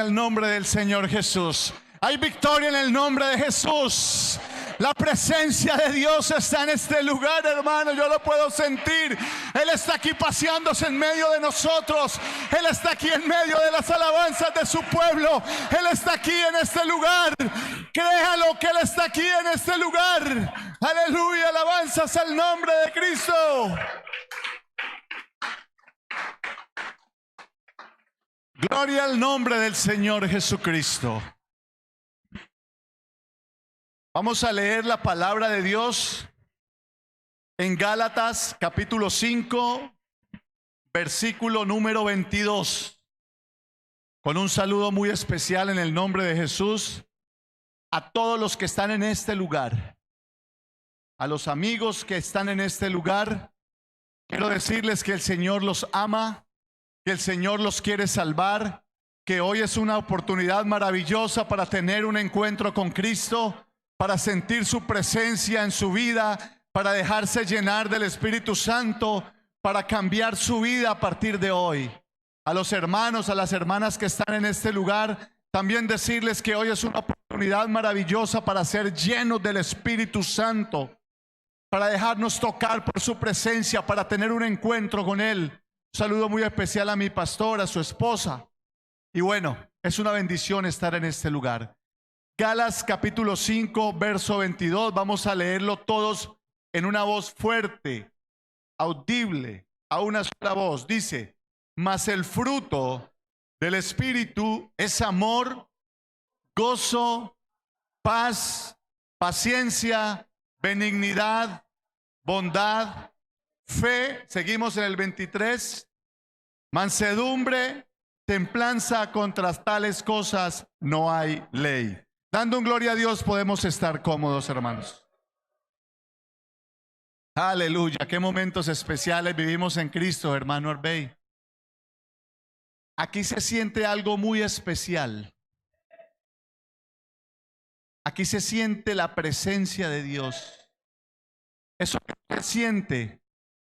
al nombre del Señor Jesús. Hay victoria en el nombre de Jesús. La presencia de Dios está en este lugar, hermano. Yo lo puedo sentir. Él está aquí paseándose en medio de nosotros. Él está aquí en medio de las alabanzas de su pueblo. Él está aquí en este lugar. Créalo que Él está aquí en este lugar. Aleluya, alabanzas al nombre de Cristo. Gloria al nombre del Señor Jesucristo. Vamos a leer la palabra de Dios en Gálatas capítulo 5, versículo número 22. Con un saludo muy especial en el nombre de Jesús a todos los que están en este lugar. A los amigos que están en este lugar, quiero decirles que el Señor los ama, que el Señor los quiere salvar, que hoy es una oportunidad maravillosa para tener un encuentro con Cristo, para sentir su presencia en su vida, para dejarse llenar del Espíritu Santo, para cambiar su vida a partir de hoy. A los hermanos, a las hermanas que están en este lugar, también decirles que hoy es una oportunidad maravillosa para ser llenos del Espíritu Santo, para dejarnos tocar por su presencia, para tener un encuentro con Él. Un saludo muy especial a mi pastor, a su esposa. Y bueno, es una bendición estar en este lugar. Gálatas capítulo 5, verso 22. Vamos a leerlo todos en una voz fuerte, audible, a una sola voz. Dice: mas el fruto del Espíritu es amor, gozo, paz, paciencia, benignidad, bondad, fe. Seguimos en el 23. Mansedumbre, templanza. Contra tales cosas no hay ley. Dando un gloria a Dios podemos estar cómodos, hermanos. Aleluya, qué momentos especiales vivimos en Cristo, hermano Arbey. Aquí se siente algo muy especial. Aquí se siente la presencia de Dios. Eso que usted siente,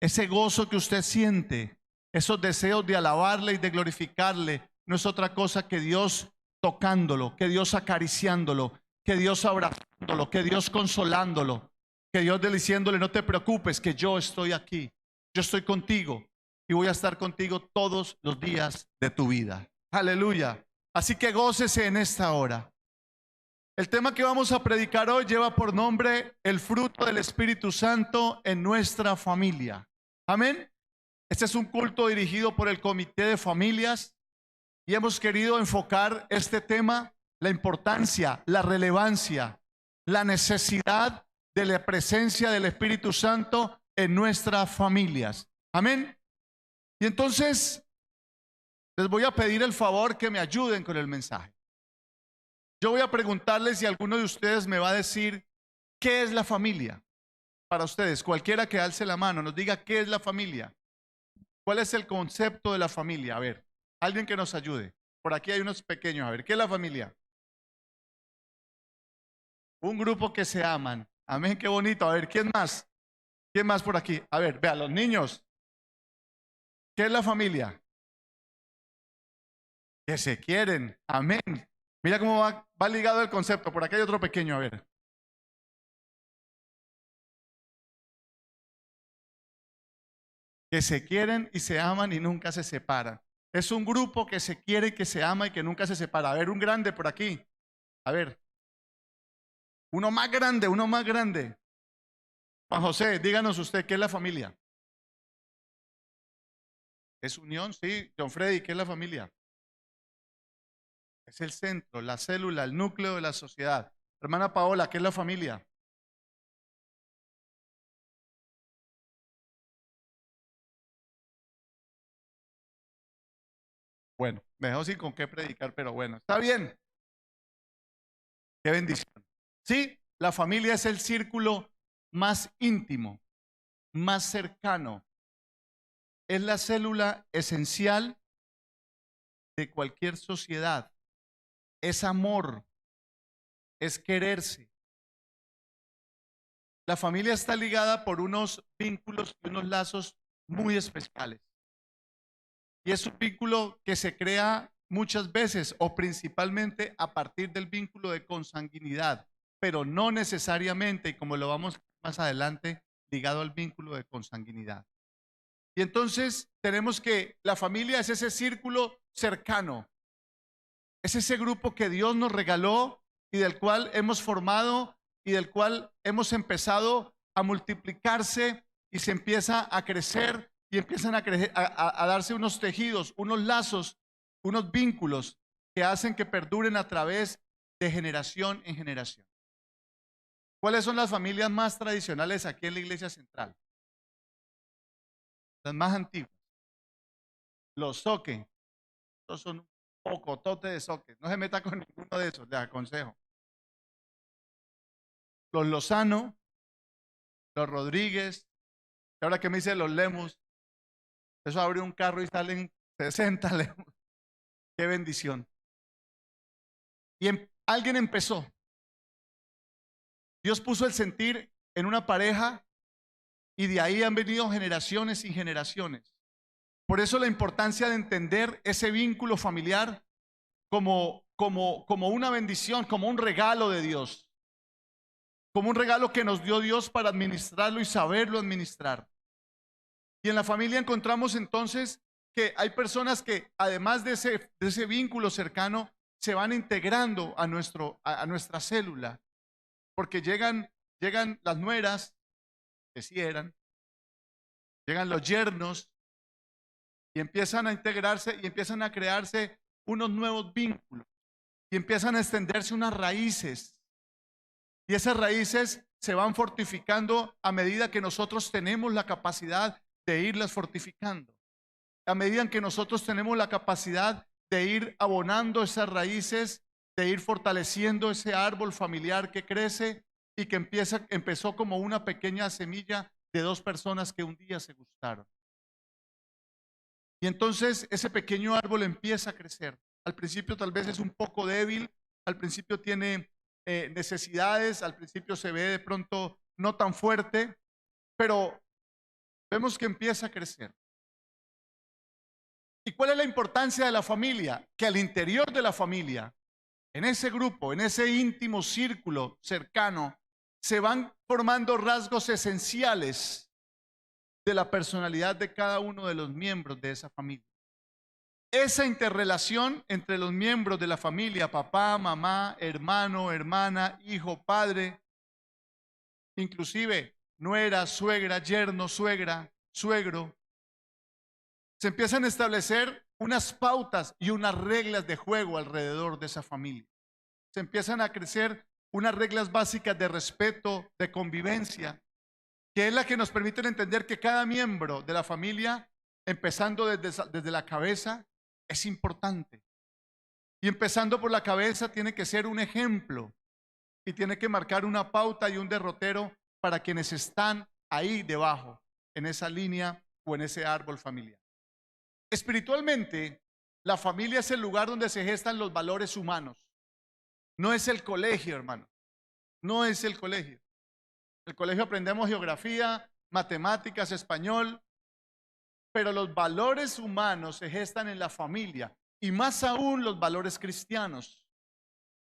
ese gozo que usted siente, esos deseos de alabarle y de glorificarle, no es otra cosa que Dios tocándolo, que Dios acariciándolo, que Dios abrazándolo, que Dios consolándolo, que Dios diciéndole: no te preocupes, que yo estoy aquí, yo estoy contigo y voy a estar contigo todos los días de tu vida. Aleluya. Así que gócese en esta hora. El tema que vamos a predicar hoy lleva por nombre el fruto del Espíritu Santo en nuestra familia. Amén. Este es un culto dirigido por el Comité de Familias. Y hemos querido enfocar este tema, la importancia, la relevancia, la necesidad de la presencia del Espíritu Santo en nuestras familias. Amén. Y entonces les voy a pedir el favor que me ayuden con el mensaje. Yo voy a preguntarles si alguno de ustedes me va a decir qué es la familia. Para ustedes, cualquiera que alce la mano, nos diga qué es la familia. ¿Cuál es el concepto de la familia? A ver. Alguien que nos ayude. Por aquí hay unos pequeños. A ver, ¿qué es la familia? Un grupo que se aman. Amén, qué bonito. A ver, ¿quién más? ¿Quién más por aquí? A ver, vea, los niños. ¿Qué es la familia? Que se quieren. Amén. Mira cómo va ligado el concepto. Por aquí hay otro pequeño. A ver. Que se quieren y se aman y nunca se separan. Es un grupo que se quiere, que se ama y que nunca se separa. A ver, un grande por aquí. A ver. Uno más grande, uno más grande. Juan José, díganos usted, ¿qué es la familia? ¿Es unión? Sí. John Freddy, ¿qué es la familia? Es el centro, la célula, el núcleo de la sociedad. Hermana Paola, ¿qué es la familia? Bueno, me dejo sin con qué predicar, pero bueno, está bien. Qué bendición. Sí, la familia es el círculo más íntimo, más cercano. Es la célula esencial de cualquier sociedad. Es amor, es quererse. La familia está ligada por unos vínculos y unos lazos muy especiales. Y es un vínculo que se crea muchas veces o principalmente a partir del vínculo de consanguinidad, pero no necesariamente, y como lo vamos más adelante, ligado al vínculo de consanguinidad. Y entonces tenemos que la familia es ese círculo cercano, es ese grupo que Dios nos regaló y del cual hemos formado y del cual hemos empezado a multiplicarse y se empieza a crecer y empiezan a darse unos tejidos, unos lazos, unos vínculos que hacen que perduren a través de generación en generación. ¿Cuáles son las familias más tradicionales aquí en la Iglesia Central? Las más antiguas. Los Soque. Estos son un pocotote de Soque. No se meta con ninguno de esos, les aconsejo. Los Lozano, los Rodríguez, y ahora que me dice los Lemus, eso abre un carro y salen 60 Lemus. Qué bendición. Y alguien empezó. Dios puso el sentir en una pareja y de ahí han venido generaciones y generaciones. Por eso la importancia de entender ese vínculo familiar como una bendición, como un regalo de Dios, como un regalo que nos dio Dios para administrarlo y saberlo administrar. Y en la familia encontramos entonces que hay personas que además de ese vínculo cercano se van integrando a nuestra célula, porque llegan las nueras, que sí eran, llegan los yernos y empiezan a integrarse y empiezan a crearse unos nuevos vínculos y empiezan a extenderse unas raíces. Y esas raíces se van fortificando a medida que nosotros tenemos la capacidad de irlas fortificando. A medida en que nosotros tenemos la capacidad de ir abonando esas raíces, de ir fortaleciendo ese árbol familiar que crece y que empezó como una pequeña semilla de dos personas que un día se gustaron. Y entonces ese pequeño árbol empieza a crecer. Al principio tal vez es un poco débil, al principio tiene necesidades, al principio se ve de pronto no tan fuerte, pero vemos que empieza a crecer. ¿Y cuál es la importancia de la familia? Que al interior de la familia, en ese grupo, en ese íntimo círculo cercano, se van formando rasgos esenciales de la personalidad de cada uno de los miembros de esa familia. Esa interrelación entre los miembros de la familia, papá, mamá, hermano, hermana, hijo, padre, inclusive nuera, suegra, yerno, suegra, suegro, se empiezan a establecer unas pautas y unas reglas de juego alrededor de esa familia. Se empiezan a crecer unas reglas básicas de respeto, de convivencia, que es la que nos permiten entender que cada miembro de la familia, empezando desde la cabeza, es importante. Y empezando por la cabeza tiene que ser un ejemplo y tiene que marcar una pauta y un derrotero para quienes están ahí debajo, en esa línea o en ese árbol familiar. Espiritualmente, la familia es el lugar donde se gestan los valores humanos. No es el colegio, hermano. No es el colegio. En el colegio aprendemos geografía, matemáticas, español, pero los valores humanos se gestan en la familia y más aún los valores cristianos.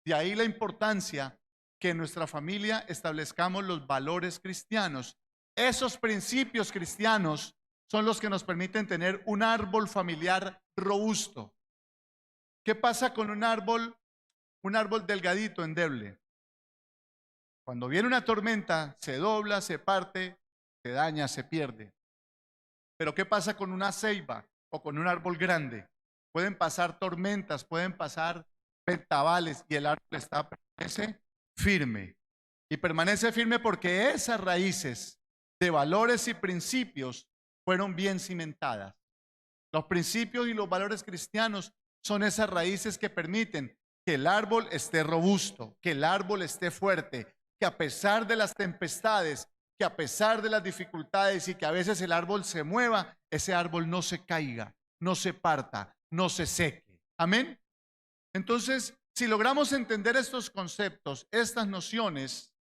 De ahí la importancia que en nuestra familia establezcamos los valores cristianos. Esos principios cristianos son los que nos permiten tener un árbol familiar robusto. ¿Qué pasa con un árbol delgadito, endeble? Cuando viene una tormenta, se dobla, se parte, se daña, se pierde. Pero ¿qué pasa con una ceiba o con un árbol grande? Pueden pasar tormentas, pueden pasar vendavales y el árbol permanece firme. Y permanece firme porque esas raíces de valores y principios fueron bien cimentadas. Los principios y los valores cristianos son esas raíces que permiten que el árbol esté robusto, que el árbol esté fuerte, que a pesar de las tempestades, que a pesar de las dificultades y que a veces el árbol se mueva, ese árbol no se caiga, no se parta, no se seque. Amén. Entonces, si logramos entender estos conceptos, estas nociones,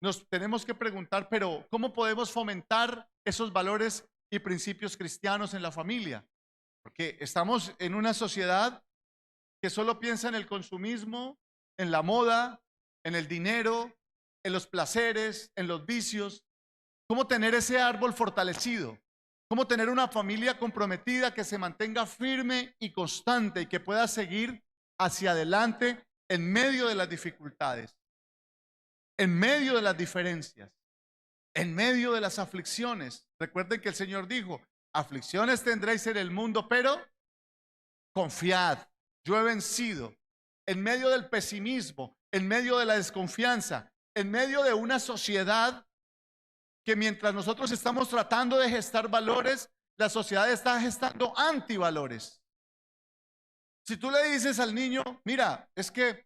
nos tenemos que preguntar, pero ¿cómo podemos fomentar esos valores y principios cristianos en la familia? Porque estamos en una sociedad que solo piensa en el consumismo, en la moda, en el dinero, en los placeres, en los vicios. Cómo tener ese árbol fortalecido, cómo tener una familia comprometida que se mantenga firme y constante y que pueda seguir hacia adelante en medio de las dificultades, en medio de las diferencias, en medio de las aflicciones. Recuerden que el Señor dijo: aflicciones tendréis en el mundo, pero confiad, yo he vencido. En medio del pesimismo, en medio de la desconfianza, en medio de una sociedad que mientras nosotros estamos tratando de gestar valores, la sociedad está gestando antivalores. Si tú le dices al niño: mira, es que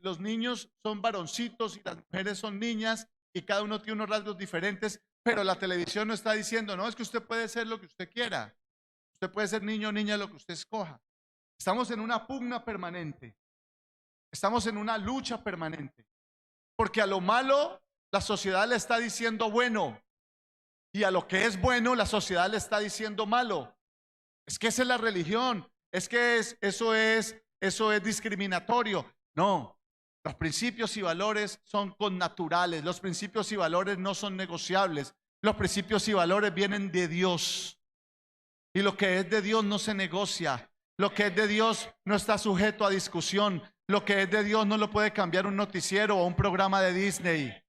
los niños son varoncitos y las mujeres son niñas y cada uno tiene unos rasgos diferentes, pero la televisión no está diciendo: no, es que usted puede ser lo que usted quiera, usted puede ser niño o niña, lo que usted escoja. Estamos en una pugna permanente, estamos en una lucha permanente, porque a lo malo la sociedad le está diciendo bueno, y a lo que es bueno la sociedad le está diciendo malo. Es que esa es la religión, es que eso es discriminatorio. No, los principios y valores son connaturales, los principios y valores no son negociables, los principios y valores vienen de Dios, y lo que es de Dios no se negocia, lo que es de Dios no está sujeto a discusión, lo que es de Dios no lo puede cambiar un noticiero o un programa de Disney.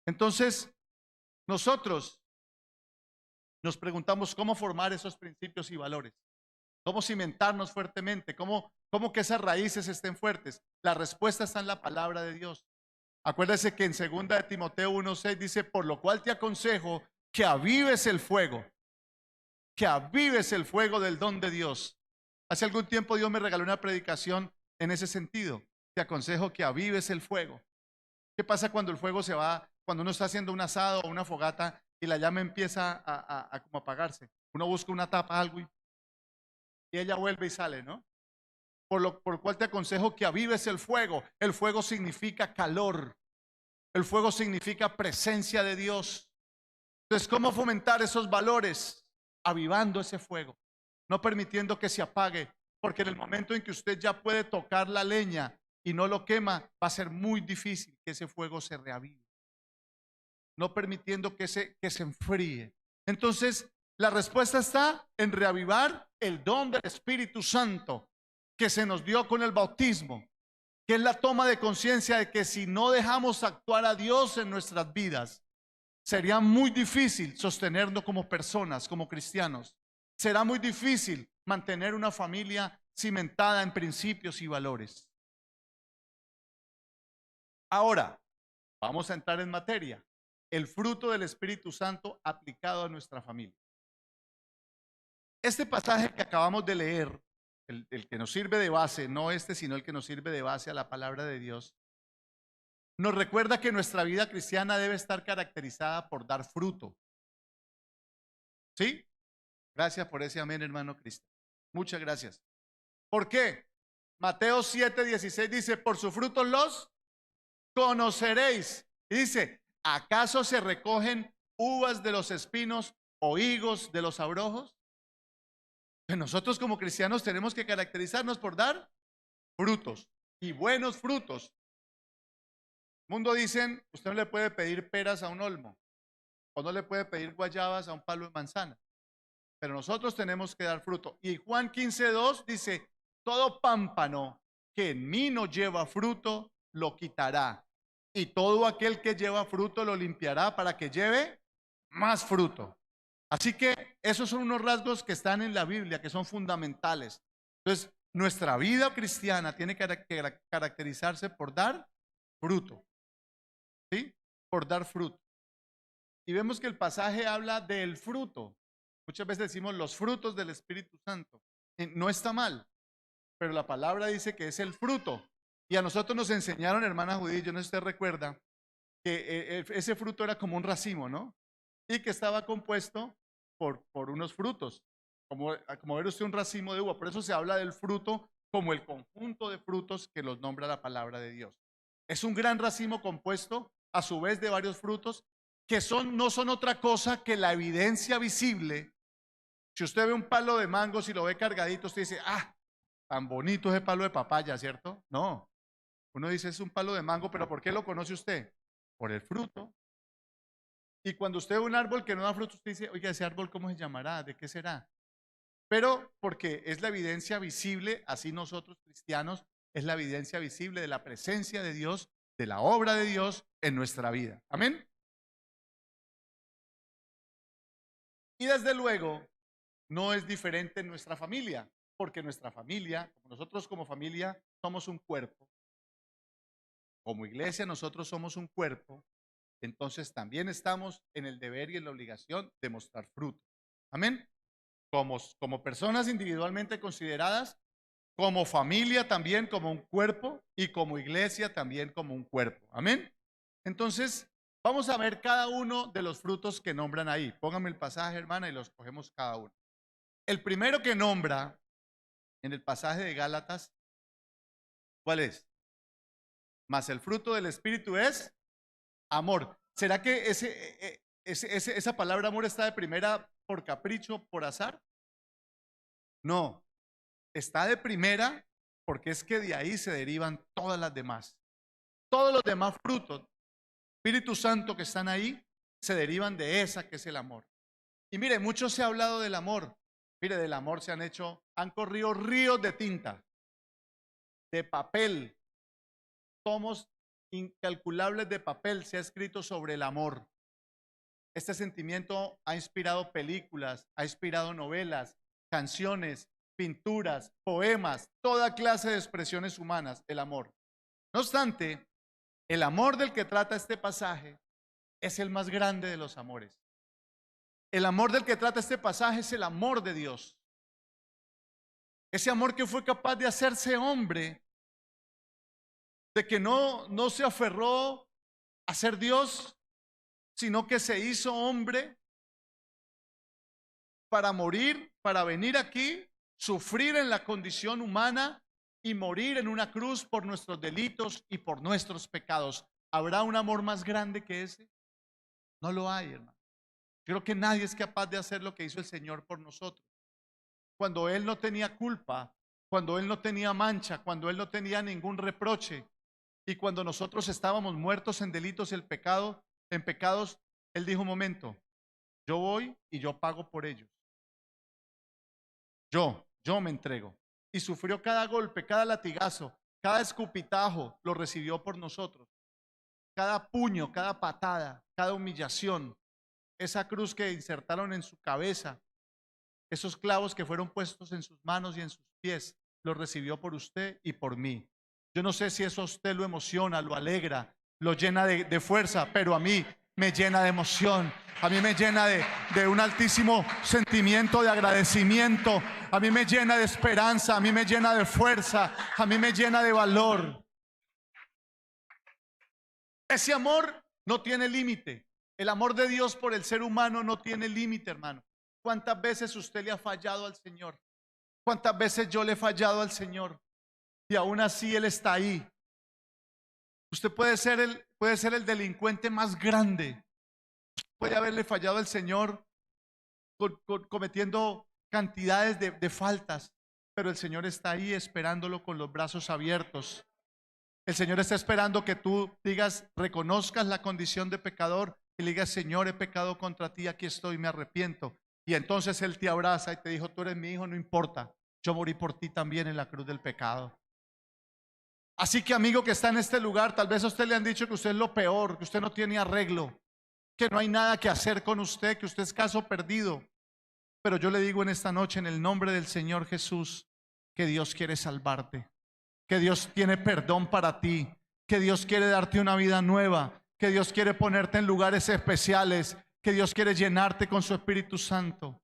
Entonces, nosotros nos preguntamos cómo formar esos principios y valores, cómo cimentarnos fuertemente, cómo que esas raíces estén fuertes. La respuesta está en la palabra de Dios. Acuérdese que en 2 de Timoteo 1:6 dice: por lo cual te aconsejo que avives el fuego, del don de Dios. Hace algún tiempo Dios me regaló una predicación en ese sentido. Te aconsejo que avives el fuego. ¿Qué pasa cuando el fuego se va? Cuando uno está haciendo un asado o una fogata y la llama empieza a como apagarse. Uno busca una tapa, algo, y ella vuelve y sale, ¿no? Por cual te aconsejo que avives el fuego. El fuego significa calor. El fuego significa presencia de Dios. Entonces, ¿cómo fomentar esos valores? Avivando ese fuego, no permitiendo que se apague, porque en el momento en que usted ya puede tocar la leña y no lo quema, va a ser muy difícil que ese fuego se reavive, no permitiendo que se enfríe. Entonces, la respuesta está en reavivar el don del Espíritu Santo que se nos dio con el bautismo, que es la toma de conciencia de que si no dejamos actuar a Dios en nuestras vidas, sería muy difícil sostenernos como personas, como cristianos. Será muy difícil mantener una familia cimentada en principios y valores. Ahora, vamos a entrar en materia. El fruto del Espíritu Santo aplicado a nuestra familia. Este pasaje que acabamos de leer, el que nos sirve de base, no este, sino el que nos sirve de base a la palabra de Dios, nos recuerda que nuestra vida cristiana debe estar caracterizada por dar fruto. ¿Sí? Gracias por ese amén, hermano Cristo. Muchas gracias. ¿Por qué? Mateo 7:16 dice: por sus frutos los conoceréis. Y dice: ¿acaso se recogen uvas de los espinos o higos de los abrojos? Pues nosotros como cristianos tenemos que caracterizarnos por dar frutos y buenos frutos. Mundo dicen: usted no le puede pedir peras a un olmo, o no le puede pedir guayabas a un palo de manzana, pero nosotros tenemos que dar fruto. Y Juan 15:2 dice: todo pámpano que en mí no lleva fruto, lo quitará, y todo aquel que lleva fruto lo limpiará para que lleve más fruto. Así que esos son unos rasgos que están en la Biblia, que son fundamentales. Entonces, nuestra vida cristiana tiene que caracterizarse por dar fruto. ¿Sí? Por dar fruto. Y vemos que el pasaje habla del fruto. Muchas veces decimos los frutos del Espíritu Santo. No está mal, pero la palabra dice que es el fruto. Y a nosotros nos enseñaron, hermana Judith, yo no sé si usted recuerda, que ese fruto era como un racimo, ¿no? Y que estaba compuesto por unos frutos. Como ver usted un racimo de uva. Por eso se habla del fruto como el conjunto de frutos que los nombra la palabra de Dios. Es un gran racimo compuesto a su vez de varios frutos que no son otra cosa que la evidencia visible Si usted ve un palo de mango, si lo ve cargadito, usted dice, ah, tan bonito ese palo de papaya, ¿cierto? No, uno dice es un palo de mango, pero ¿por qué lo conoce usted? Por el fruto. Y cuando usted ve un árbol que no da fruto, usted dice, oiga, ese árbol, ¿cómo se llamará? ¿De qué será? Pero porque es la evidencia visible, así nosotros cristianos, es la evidencia visible de la presencia de Dios, de la obra de Dios en nuestra vida. Amén. Y desde luego, no es diferente en nuestra familia, porque nuestra familia, nosotros como familia, somos un cuerpo. Como iglesia, nosotros somos un cuerpo. Entonces también estamos en el deber y en la obligación de mostrar fruto. Amén. Como personas individualmente consideradas, como familia también como un cuerpo y como iglesia también como un cuerpo. Amén. Entonces, vamos a ver cada uno de los frutos que nombran ahí. Póngame el pasaje, hermana, y los cogemos cada uno. El primero que nombra en el pasaje de Gálatas, ¿cuál es? Mas el fruto del Espíritu es amor. ¿Será que esa palabra amor está de primera por capricho, por azar? No, está de primera porque es que de ahí se derivan todas las demás. Todos los demás frutos, Espíritu Santo que están ahí, se derivan de esa que es el amor. Y mire, mucho se ha hablado del amor. Mire, del amor han corrido ríos de tinta, de papel, tomos incalculables de papel se ha escrito sobre el amor. Este sentimiento ha inspirado películas, ha inspirado novelas, canciones, pinturas, poemas, toda clase de expresiones humanas, el amor. No obstante, el amor del que trata este pasaje es el más grande de los amores. El amor del que trata este pasaje es el amor de Dios. Ese amor que fue capaz de hacerse hombre, de que no se aferró a ser Dios, sino que se hizo hombre para morir, para venir aquí, sufrir en la condición humana y morir en una cruz por nuestros delitos y por nuestros pecados. ¿Habrá un amor más grande que ese? No lo hay, hermano. Creo que nadie es capaz de hacer lo que hizo el Señor por nosotros. Cuando Él no tenía culpa, cuando Él no tenía mancha, cuando Él no tenía ningún reproche, y cuando nosotros estábamos muertos en delitos y en pecados, Él dijo, un momento, yo voy y yo pago por ellos. Yo me entrego. Y sufrió cada golpe, cada latigazo, cada escupitajo, lo recibió por nosotros. Cada puño, cada patada, cada humillación, esa cruz que insertaron en su cabeza, esos clavos que fueron puestos en sus manos y en sus pies, lo recibió por usted y por mí. Yo no sé si eso a usted lo emociona, lo alegra, lo llena de fuerza, pero a mí me llena de emoción, a mí me llena de un altísimo sentimiento de agradecimiento, a mí me llena de esperanza, a mí me llena de fuerza, a mí me llena de valor. Ese amor no tiene límite. El amor de Dios por el ser humano no tiene límite, hermano. ¿Cuántas veces usted le ha fallado al Señor? ¿Cuántas veces yo le he fallado al Señor? Y aún así Él está ahí. Usted puede ser el delincuente más grande. Puede haberle fallado al Señor cometiendo cantidades de faltas, pero el Señor está ahí esperándolo con los brazos abiertos. El Señor está esperando que tú digas, reconozcas la condición de pecador y le digas, Señor, he pecado contra ti, aquí estoy, me arrepiento. Y entonces Él te abraza y te dijo, tú eres mi hijo, no importa, yo morí por ti también en la cruz del pecado. Así que, amigo que está en este lugar, tal vez a usted le han dicho que usted es lo peor, que usted no tiene arreglo, que no hay nada que hacer con usted, que usted es caso perdido. Pero yo le digo en esta noche, en el nombre del Señor Jesús, que Dios quiere salvarte, que Dios tiene perdón para ti, que Dios quiere darte una vida nueva, que Dios quiere ponerte en lugares especiales, que Dios quiere llenarte con su Espíritu Santo.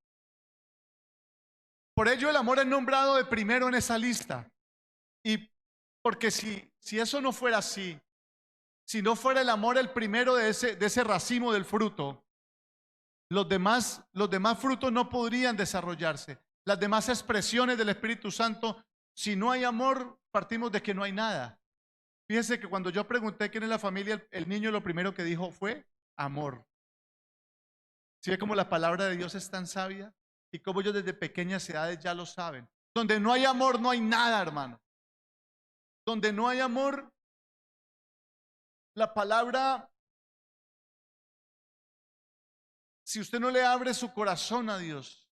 Por ello el amor es nombrado de primero en esa lista. Y porque si eso no fuera así, si no fuera el amor el primero de ese racimo del fruto, los demás frutos no podrían desarrollarse. Las demás expresiones del Espíritu Santo, si no hay amor, partimos de que no hay nada. Fíjese que cuando yo pregunté quién es la familia, el niño lo primero que dijo fue amor. ¿Sí ve cómo la palabra de Dios es tan sabia? y como ellos desde pequeñas edades ya lo saben. Donde no hay amor, no hay nada, hermano. Donde no hay amor, la palabra, si usted no le abre su corazón a Dios,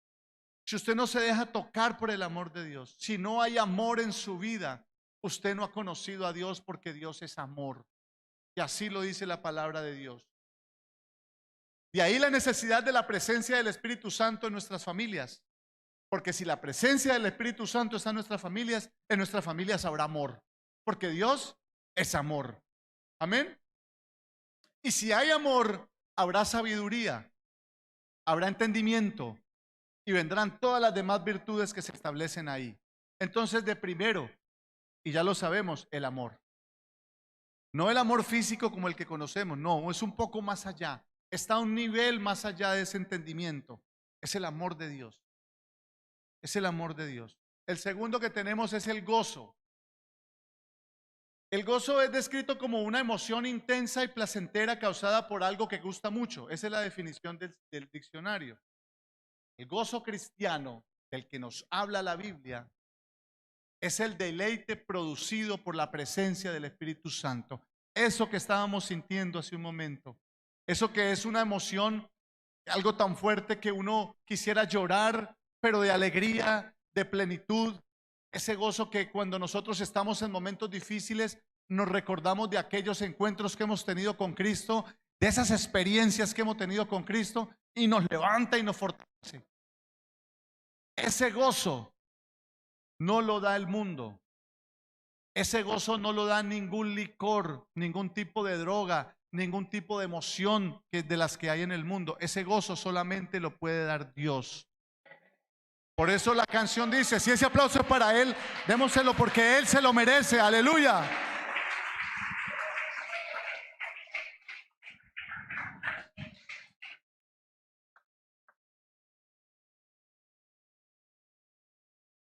si usted no se deja tocar por el amor de Dios, si no hay amor en su vida, usted no ha conocido a Dios, porque Dios es amor. Y así lo dice la palabra de Dios. De ahí la necesidad de la presencia del Espíritu Santo en nuestras familias. Porque si la presencia del Espíritu Santo está en nuestras familias habrá amor. Porque Dios es amor. Amén. Y si hay amor, habrá sabiduría, habrá entendimiento y vendrán todas las demás virtudes que se establecen ahí. Entonces, de primero, y ya lo sabemos, el amor. No el amor físico como el que conocemos, no, es un poco más allá. Está a un nivel más allá de ese entendimiento. Es el amor de Dios. Es el amor de Dios. El segundo que tenemos es el gozo. El gozo es descrito como una emoción intensa y placentera causada por algo que gusta mucho. Esa es la definición del diccionario. El gozo cristiano, del que nos habla la Biblia, es el deleite producido por la presencia del Espíritu Santo. Eso que estábamos sintiendo hace un momento. Eso que es una emoción, algo tan fuerte que uno quisiera llorar, pero de alegría, de plenitud. Ese gozo que cuando nosotros estamos en momentos difíciles nos recordamos de aquellos encuentros que hemos tenido con Cristo, de esas experiencias que hemos tenido con Cristo, y nos levanta y nos fortalece. Ese gozo no lo da el mundo. Ese gozo no lo da ningún licor, ningún tipo de droga, ningún tipo de emoción de las que hay en el mundo. Ese gozo solamente lo puede dar Dios. Por eso la canción dice, si ese aplauso es para Él, démoselo porque Él se lo merece. Aleluya.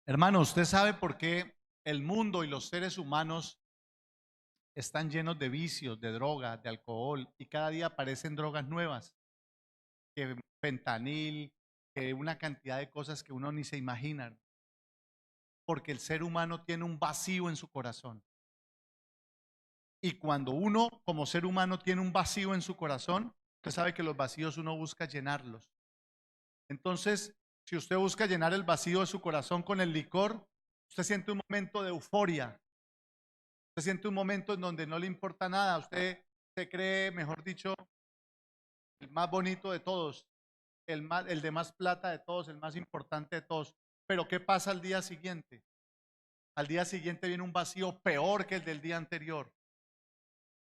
Hermano, ¿usted sabe por qué el mundo y los seres humanos están llenos de vicios, de droga, de alcohol, y cada día aparecen drogas nuevas? Que fentanil, que una cantidad de cosas que uno ni se imagina. Porque el ser humano tiene un vacío en su corazón. Y cuando uno como ser humano tiene un vacío en su corazón, usted sabe que los vacíos uno busca llenarlos. Entonces, si usted busca llenar el vacío de su corazón con el licor, usted siente un momento de euforia. Usted siente un momento en donde no le importa nada. Usted se cree, mejor dicho, el más bonito de todos, el de más plata de todos, el más importante de todos. Pero ¿qué pasa al día siguiente? Al día siguiente viene un vacío peor que el del día anterior.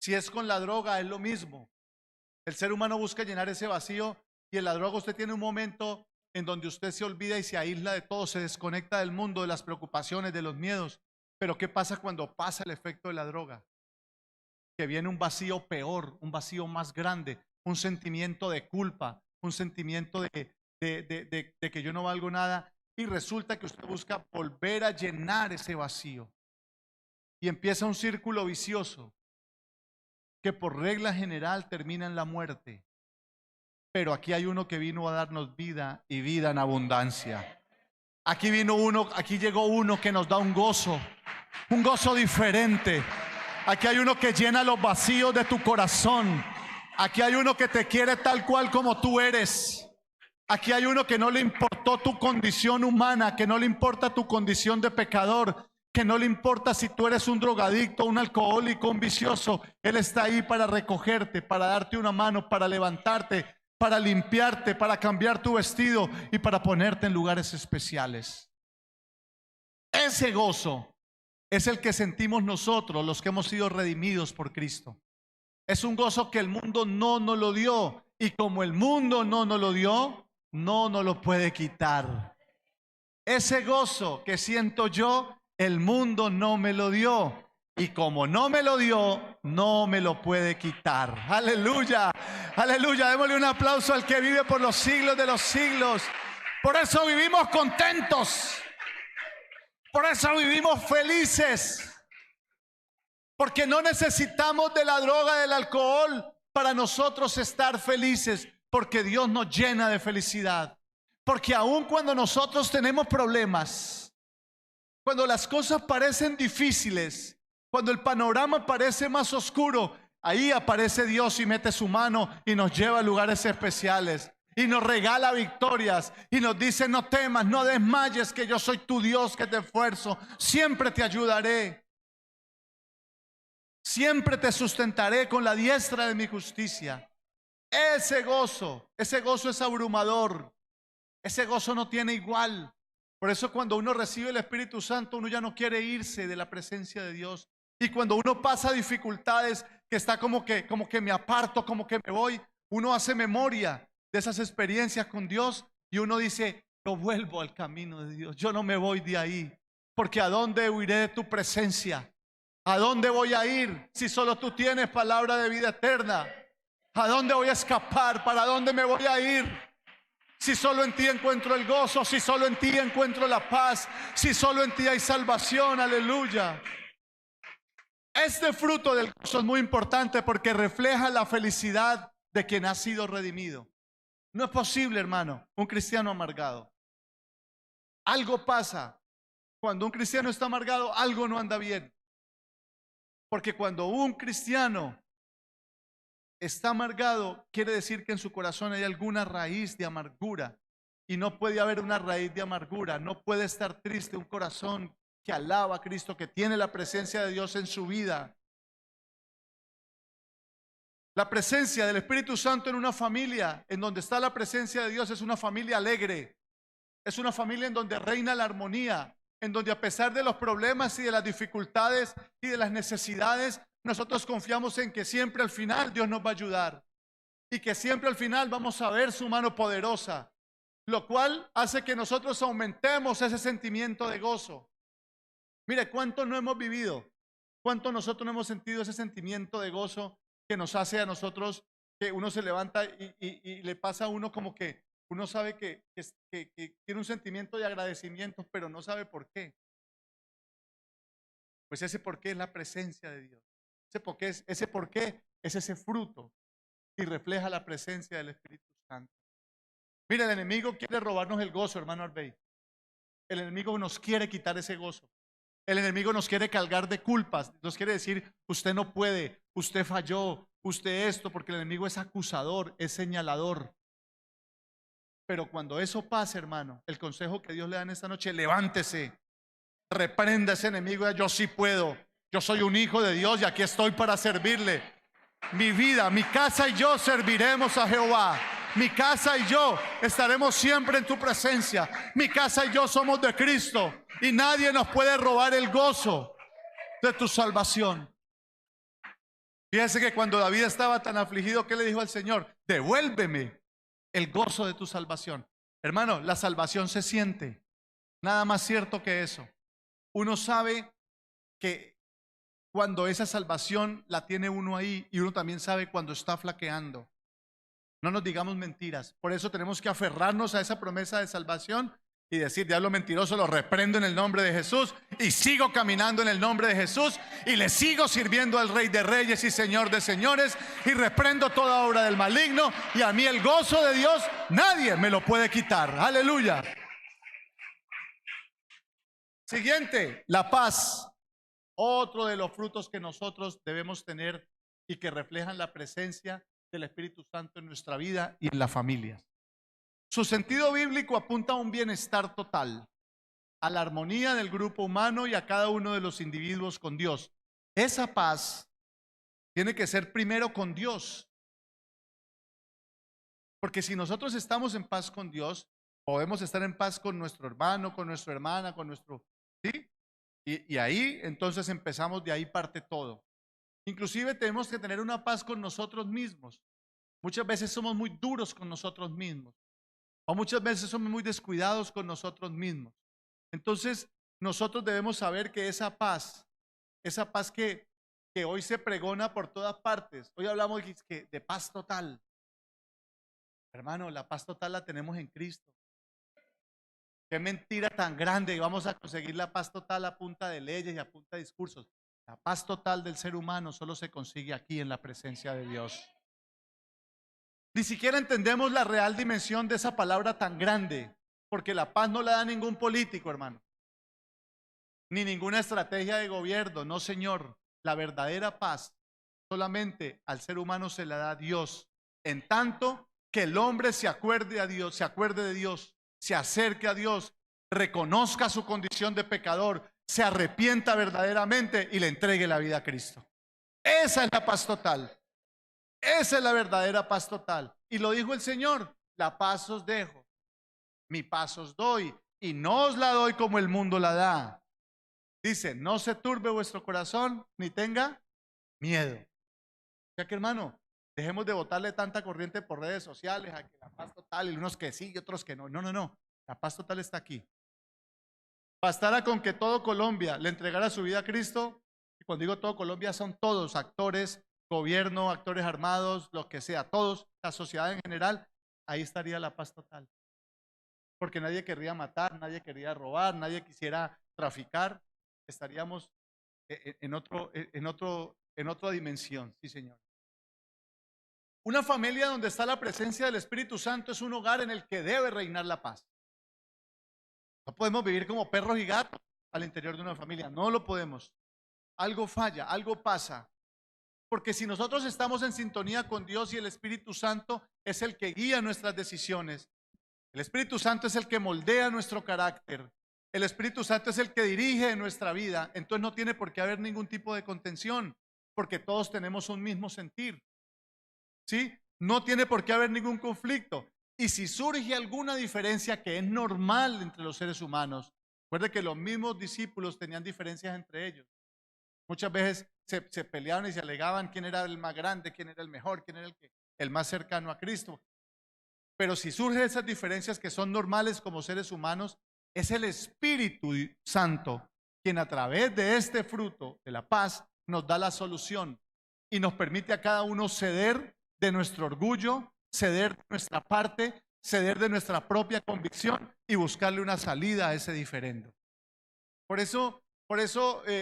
Si es con la droga, es lo mismo. El ser humano busca llenar ese vacío, y en la droga usted tiene un momento en donde usted se olvida y se aísla de todo, se desconecta del mundo, de las preocupaciones, de los miedos. Pero ¿qué pasa cuando pasa el efecto de la droga? Que viene un vacío peor, un vacío más grande, un sentimiento de culpa, un sentimiento de que yo no valgo nada, y resulta que usted busca volver a llenar ese vacío. Y empieza un círculo vicioso que por regla general termina en la muerte. Pero aquí hay uno que vino a darnos vida y vida en abundancia. Aquí llegó uno que nos da un gozo diferente. Aquí hay uno que llena los vacíos de tu corazón. Aquí hay uno que te quiere tal cual como tú eres. Aquí hay uno que no le importó tu condición humana, que no le importa tu condición de pecador, que no le importa si tú eres un drogadicto, un alcohólico, un vicioso. Él está ahí para recogerte, para darte una mano, para levantarte, para limpiarte, para cambiar tu vestido y para ponerte en lugares especiales. Ese gozo es el que sentimos nosotros, los que hemos sido redimidos por Cristo. Es un gozo que el mundo no nos lo dio, y como el mundo no nos lo dio, no nos lo puede quitar. Ese gozo que siento yo, el mundo no me lo dio. Y como no me lo dio, no me lo puede quitar. Aleluya, aleluya. Démosle un aplauso al que vive por los siglos de los siglos. Por eso vivimos contentos. Por eso vivimos felices. Porque no necesitamos de la droga, del alcohol para nosotros estar felices. Porque Dios nos llena de felicidad. Porque aun cuando nosotros tenemos problemas, cuando las cosas parecen difíciles, cuando el panorama parece más oscuro, ahí aparece Dios y mete su mano y nos lleva a lugares especiales. Y nos regala victorias y nos dice: no temas, no desmayes, que yo soy tu Dios que te esfuerzo. Siempre te ayudaré. Siempre te sustentaré con la diestra de mi justicia. Ese gozo es abrumador. Ese gozo no tiene igual. Por eso cuando uno recibe el Espíritu Santo, uno ya no quiere irse de la presencia de Dios. Y cuando uno pasa dificultades, que está como que me aparto, como que me voy, uno hace memoria de esas experiencias con Dios y uno dice: yo vuelvo al camino de Dios, yo no me voy de ahí, porque ¿a dónde huiré de tu presencia? ¿A dónde voy a ir si solo tú tienes palabra de vida eterna? ¿A dónde voy a escapar? ¿Para dónde me voy a ir? Si solo en ti encuentro el gozo, si solo en ti encuentro la paz, si solo en ti hay salvación. Aleluya. Este fruto del gozo es muy importante porque refleja la felicidad de quien ha sido redimido. No es posible, hermano, un cristiano amargado. Algo pasa. Cuando un cristiano está amargado, algo no anda bien. Porque cuando un cristiano está amargado, quiere decir que en su corazón hay alguna raíz de amargura. Y no puede haber una raíz de amargura. No puede estar triste un corazón que alaba a Cristo, que tiene la presencia de Dios en su vida. La presencia del Espíritu Santo en una familia, en donde está la presencia de Dios, es una familia alegre. Es una familia en donde reina la armonía, en donde a pesar de los problemas y de las dificultades y de las necesidades, nosotros confiamos en que siempre al final Dios nos va a ayudar y que siempre al final vamos a ver su mano poderosa, lo cual hace que nosotros aumentemos ese sentimiento de gozo. Mire, ¿cuánto no hemos vivido? ¿Cuánto nosotros no hemos sentido ese sentimiento de gozo que nos hace a nosotros que uno se levanta y le pasa a uno como que uno sabe que tiene un sentimiento de agradecimiento, pero no sabe por qué? Pues ese por qué es la presencia de Dios. Ese por qué es ese fruto y refleja la presencia del Espíritu Santo. Mira, el enemigo quiere robarnos el gozo, hermano Arbey. El enemigo nos quiere quitar ese gozo. El enemigo nos quiere cargar de culpas. Nos quiere decir: usted no puede, usted falló, usted esto, porque el enemigo es acusador, es señalador. Pero cuando eso pase, hermano, el consejo que Dios le da en esta noche: levántese, reprenda a ese enemigo. Yo sí puedo, yo soy un hijo de Dios y aquí estoy para servirle. Mi vida, mi casa y yo serviremos a Jehová. Mi casa y yo estaremos siempre en tu presencia. Mi casa y yo somos de Cristo y nadie nos puede robar el gozo de tu salvación. Fíjese que cuando David estaba tan afligido, ¿qué le dijo al Señor? Devuélveme el gozo de tu salvación. Hermano, la salvación se siente. Nada más cierto que eso. Uno sabe que cuando esa salvación la tiene uno ahí, y uno también sabe cuando está flaqueando. No nos digamos mentiras. Por eso tenemos que aferrarnos a esa promesa de salvación y decir: diablo mentiroso, lo reprendo en el nombre de Jesús y sigo caminando en el nombre de Jesús y le sigo sirviendo al Rey de Reyes y Señor de Señores, y reprendo toda obra del maligno, y a mí el gozo de Dios nadie me lo puede quitar. Aleluya. Siguiente, la paz. Otro de los frutos que nosotros debemos tener y que reflejan la presencia del Espíritu Santo en nuestra vida y en la familia. Su sentido bíblico apunta a un bienestar total, a la armonía del grupo humano y a cada uno de los individuos con Dios. Esa paz tiene que ser primero con Dios. Porque si nosotros estamos en paz con Dios, podemos estar en paz con nuestro hermano, con nuestra hermana, con nuestro... ¿sí? Y ahí entonces empezamos, de ahí parte todo. Inclusive tenemos que tener una paz con nosotros mismos. Muchas veces somos muy duros con nosotros mismos. O muchas veces somos muy descuidados con nosotros mismos. Entonces nosotros debemos saber que esa paz que hoy se pregona por todas partes. Hoy hablamos de paz total. Hermano, la paz total la tenemos en Cristo. Qué mentira tan grande, y vamos a conseguir la paz total a punta de leyes y a punta de discursos. La paz total del ser humano solo se consigue aquí en la presencia de Dios. Ni siquiera entendemos la real dimensión de esa palabra tan grande. Porque la paz no la da ningún político, hermano, ni ninguna estrategia de gobierno. No, señor. La verdadera paz solamente al ser humano se la da Dios. En tanto que el hombre se acuerde a Dios, se acuerde de Dios, se acerque a Dios, reconozca su condición de pecador, se arrepienta verdaderamente y le entregue la vida a Cristo. Esa es la paz total. Esa es la verdadera paz total. Y lo dijo el Señor: la paz os dejo, mi paz os doy, y no os la doy como el mundo la da. Dice: no se turbe vuestro corazón, ni tenga miedo. O sea que, hermano, dejemos de botarle tanta corriente por redes sociales a que la paz total, y unos que sí y otros que no. No, no, no. La paz total está aquí. Bastara con que todo Colombia le entregara su vida a Cristo. Y cuando digo todo Colombia, son todos: actores, gobierno, actores armados, lo que sea, todos, la sociedad en general. Ahí estaría la paz total. Porque nadie querría matar, nadie quería robar, nadie quisiera traficar. Estaríamos en otra dimensión. Sí, Señor. Una familia donde está la presencia del Espíritu Santo es un hogar en el que debe reinar la paz. No podemos vivir como perros y gatos al interior de una familia. No lo podemos. Algo falla, algo pasa. Porque si nosotros estamos en sintonía con Dios y el Espíritu Santo es el que guía nuestras decisiones, el Espíritu Santo es el que moldea nuestro carácter, el Espíritu Santo es el que dirige nuestra vida, entonces no tiene por qué haber ningún tipo de contención, porque todos tenemos un mismo sentir. ¿Sí? No tiene por qué haber ningún conflicto. Y si surge alguna diferencia, que es normal entre los seres humanos, recuerde que los mismos discípulos tenían diferencias entre ellos. Muchas veces se peleaban y se alegaban quién era el más grande, quién era el mejor, quién era el más cercano a Cristo. Pero si surgen esas diferencias que son normales como seres humanos, es el Espíritu Santo quien a través de este fruto de la paz nos da la solución y nos permite a cada uno ceder de nuestro orgullo, ceder de nuestra parte, ceder de nuestra propia convicción y buscarle una salida a ese diferendo. Por eso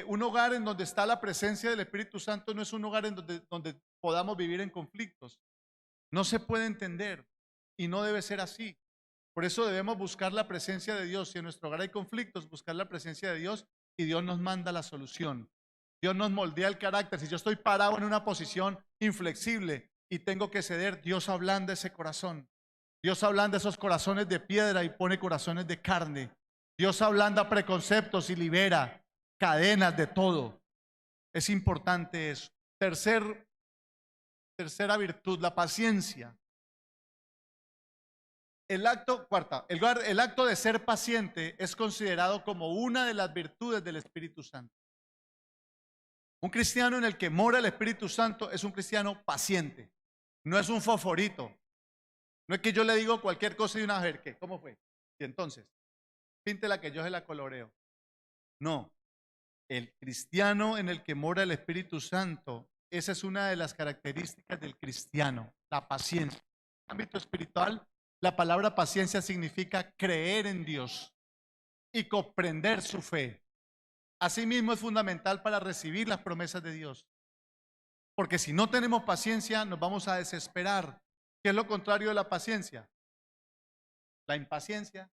un hogar en donde está la presencia del Espíritu Santo no es un hogar en donde podamos vivir en conflictos. No se puede entender y no debe ser así. Por eso debemos buscar la presencia de Dios. Si en nuestro hogar hay conflictos, buscar la presencia de Dios y Dios nos manda la solución. Dios nos moldea el carácter. Si yo estoy parado en una posición inflexible y tengo que ceder, Dios ablanda ese corazón. Dios ablanda esos corazones de piedra y pone corazones de carne. Dios ablanda preconceptos y libera cadenas de todo. Es importante eso. Tercera virtud, la paciencia. El acto de ser paciente es considerado como una de las virtudes del Espíritu Santo. Un cristiano en el que mora el Espíritu Santo es un cristiano paciente. No es un fosforito. No es que yo le digo cualquier cosa y una vez, ¿qué? ¿Cómo fue? Y entonces, píntela que yo se la coloreo. No. El cristiano en el que mora el Espíritu Santo, esa es una de las características del cristiano, la paciencia. En el ámbito espiritual, la palabra paciencia significa creer en Dios y comprender su fe. Asimismo, es fundamental para recibir las promesas de Dios. Porque si no tenemos paciencia, nos vamos a desesperar. ¿Qué es lo contrario de la paciencia? La impaciencia.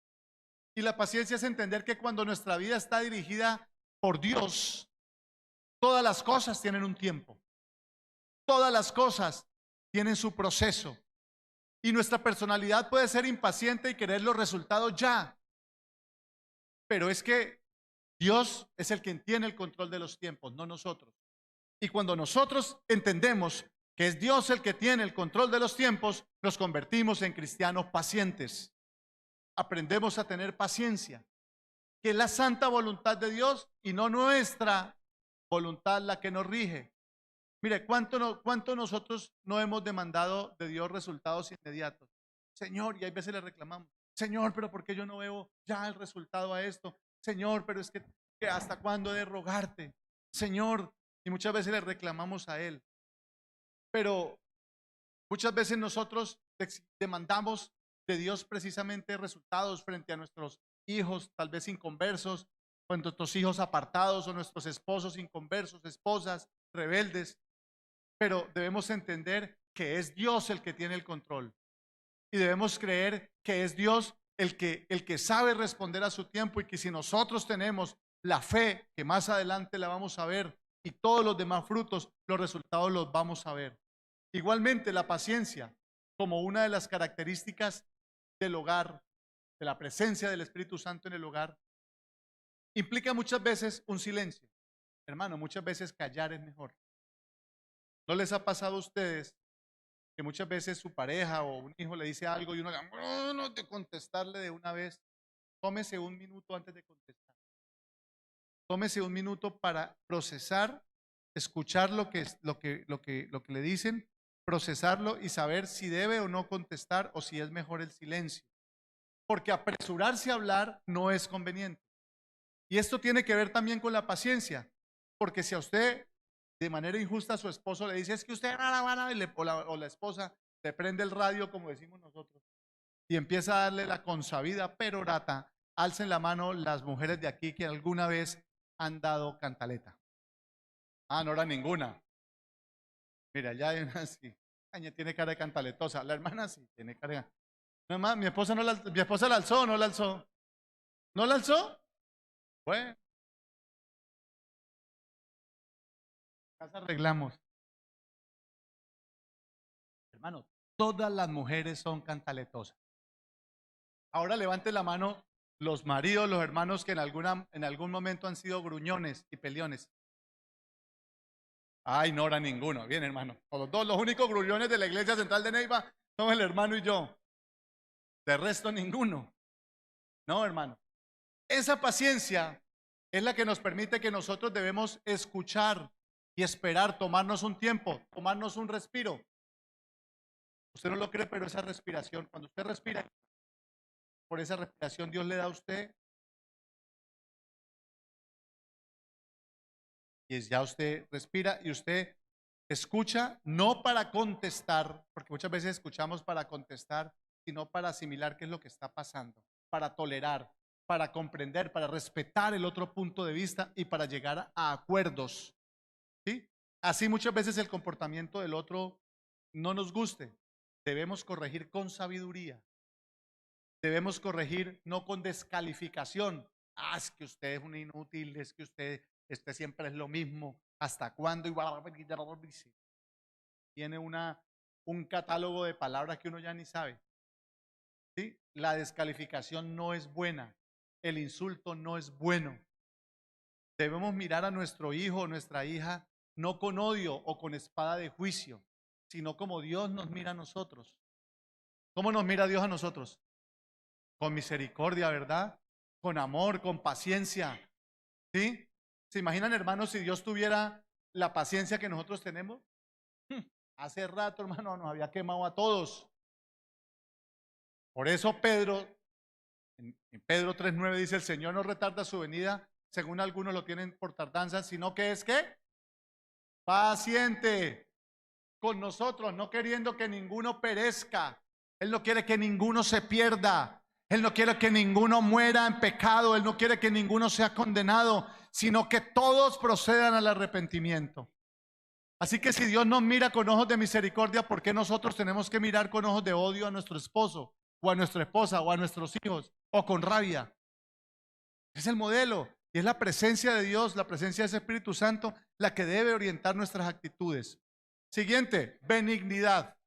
Y la paciencia es entender que cuando nuestra vida está dirigida por Dios, todas las cosas tienen un tiempo. Todas las cosas tienen su proceso. Y nuestra personalidad puede ser impaciente y querer los resultados ya. Pero es que Dios es el quien tiene el control de los tiempos, no nosotros. Y cuando nosotros entendemos que es Dios el que tiene el control de los tiempos, nos convertimos en cristianos pacientes. Aprendemos a tener paciencia, que es la santa voluntad de Dios y no nuestra voluntad la que nos rige. Mire, ¿cuánto nosotros no hemos demandado de Dios resultados inmediatos? Señor, y hay veces le reclamamos, Señor, pero ¿por qué yo no veo ya el resultado a esto? Señor, pero es que ¿hasta cuándo he de rogarte? Señor, y muchas veces le reclamamos a Él. Pero muchas veces nosotros demandamos de Dios precisamente resultados frente a nuestros hijos, tal vez inconversos, o nuestros hijos apartados, o nuestros esposos inconversos, esposas rebeldes. Pero debemos entender que es Dios el que tiene el control. Y debemos creer que es Dios el que sabe responder a su tiempo, y que si nosotros tenemos la fe, que más adelante la vamos a ver, y todos los demás frutos, los resultados los vamos a ver. Igualmente la paciencia, como una de las características del hogar, de la presencia del Espíritu Santo en el hogar, implica muchas veces un silencio. Hermano, muchas veces callar es mejor. ¿No les ha pasado a ustedes que muchas veces su pareja o un hijo le dice algo y uno le no de contestarle de una vez? Tómese un minuto antes de contestar. Tómese un minuto para procesar, escuchar lo que le dicen, procesarlo y saber si debe o no contestar, o si es mejor el silencio. Porque apresurarse a hablar no es conveniente. Y esto tiene que ver también con la paciencia, porque si a usted de manera injusta a su esposo le dice, es que usted o la esposa le prende el radio, como decimos nosotros, y empieza a darle la consabida perorata, alcen la mano las mujeres de aquí que alguna vez han dado cantaleta. Ah, no era ninguna. Mira, ya hay una sí. Tiene cara de cantaletosa. La hermana sí, tiene cara de... No, más, mi esposa mi esposa la alzó, no la alzó. ¿No la alzó? Bueno, casa arreglamos. Hermano, todas las mujeres son cantaletosas. Ahora levante la mano los maridos, los hermanos que en algún momento han sido gruñones y peleones. Ay, no era ninguno. Bien, hermano. Los únicos gruñones de la iglesia central de Neiva son el hermano y yo. De resto, ninguno. No, hermano. Esa paciencia es la que nos permite que nosotros debemos escuchar y esperar, tomarnos un tiempo, tomarnos un respiro. Usted no lo cree, pero esa respiración, cuando usted respira, por esa respiración Dios le da a usted, y ya usted respira y usted escucha, no para contestar, porque muchas veces escuchamos para contestar, sino para asimilar qué es lo que está pasando, para tolerar, para comprender, para respetar el otro punto de vista y para llegar a acuerdos. ¿Sí? Así muchas veces el comportamiento del otro no nos guste. Debemos corregir con sabiduría. Debemos corregir no con descalificación. Ah, es que usted es un inútil, es que usted siempre es lo mismo. ¿Hasta cuándo? Tiene un catálogo de palabras que uno ya ni sabe. ¿Sí? La descalificación no es buena. El insulto no es bueno. Debemos mirar a nuestro hijo o nuestra hija no con odio o con espada de juicio, sino como Dios nos mira a nosotros. ¿Cómo nos mira Dios a nosotros? Con misericordia, ¿verdad? Con amor, con paciencia. ¿Sí? ¿Se imaginan, hermanos, si Dios tuviera la paciencia que nosotros tenemos? Hace rato, hermano, nos había quemado a todos. Por eso Pedro, en Pedro 3:9 dice, el Señor no retarda su venida, según algunos lo tienen por tardanza, sino que es ¿qué? Paciente con nosotros, no queriendo que ninguno perezca. Él no quiere que ninguno se pierda. Él no quiere que ninguno muera en pecado. Él no quiere que ninguno sea condenado, sino que todos procedan al arrepentimiento. Así que si Dios nos mira con ojos de misericordia, ¿por qué nosotros tenemos que mirar con ojos de odio a nuestro esposo, o a nuestra esposa, o a nuestros hijos, o con rabia? Es el modelo, y es la presencia de Dios, la presencia de ese Espíritu Santo, la que debe orientar nuestras actitudes. Siguiente, benignidad.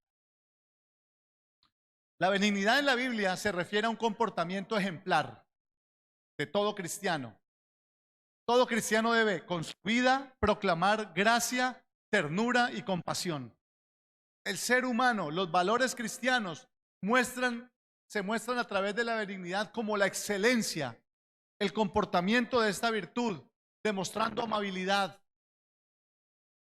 La benignidad en la Biblia se refiere a un comportamiento ejemplar de todo cristiano. Todo cristiano debe, con su vida, proclamar gracia, ternura y compasión. El ser humano, los valores cristianos se muestran a través de la benignidad como la excelencia, el comportamiento de esta virtud, demostrando amabilidad.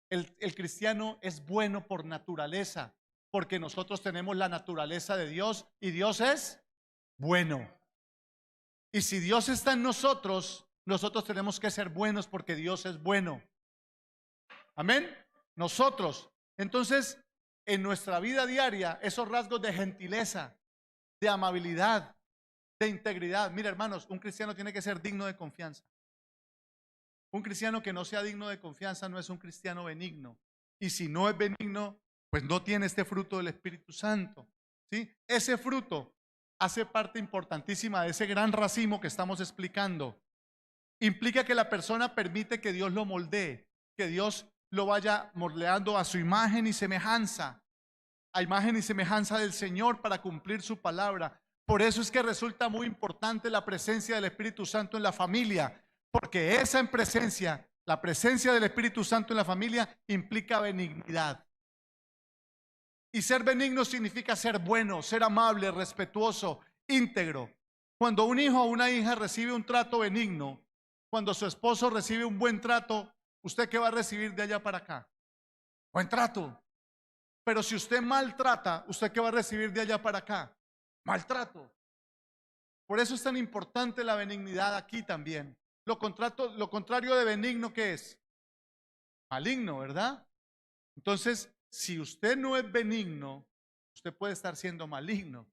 El cristiano es bueno por naturaleza, porque nosotros tenemos la naturaleza de Dios y Dios es bueno. Y si Dios está en nosotros, nosotros tenemos que ser buenos porque Dios es bueno. Amén. Nosotros. Entonces, en nuestra vida diaria, esos rasgos de gentileza, de amabilidad, de integridad. Mira, hermanos, un cristiano tiene que ser digno de confianza. Un cristiano que no sea digno de confianza no es un cristiano benigno. Y si no es benigno, pues no tiene este fruto del Espíritu Santo. ¿Sí? Ese fruto hace parte importantísima de ese gran racimo que estamos explicando. Implica que la persona permite que Dios lo moldee, que Dios lo vaya moldeando a su imagen y semejanza, a imagen y semejanza del Señor para cumplir su palabra. Por eso es que resulta muy importante la presencia del Espíritu Santo en la familia, porque esa presencia, la presencia del Espíritu Santo en la familia implica benignidad. Y ser benigno significa ser bueno, ser amable, respetuoso, íntegro. Cuando un hijo o una hija recibe un trato benigno, cuando su esposo recibe un buen trato, ¿usted qué va a recibir de allá para acá? Buen trato. Pero si usted maltrata, ¿usted qué va a recibir de allá para acá? Maltrato. Por eso es tan importante la benignidad aquí también. Lo contrario de benigno, ¿qué es? Maligno, ¿verdad? Entonces, si usted no es benigno, usted puede estar siendo maligno,